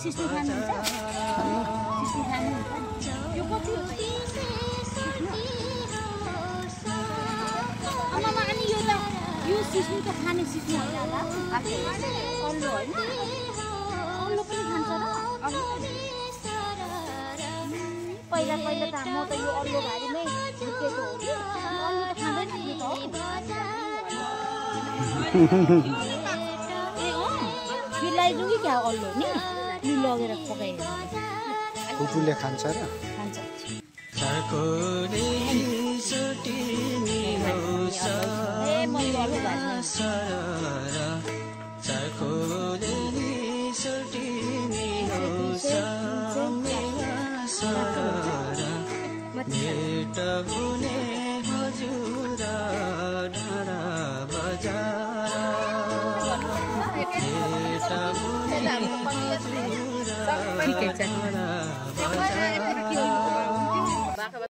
सिस्नु खानुहुन्छ? सिस्नु खानुहुन्छ? यो कति हो? आमामा अनि यो सिस्नु त खाने सिस्नु होइन होला? अल्लो होइन? अल्लो पनि खान्छ र? पहिला त म त यो अल्लो घारीमै झुकेको हो कि अल्लो त खाँदैन नि त ल्याइदिउँ कि क्या अल्लो नि लगेर पकाएर फुपूले खान्छ र खान्छ ठिकै छ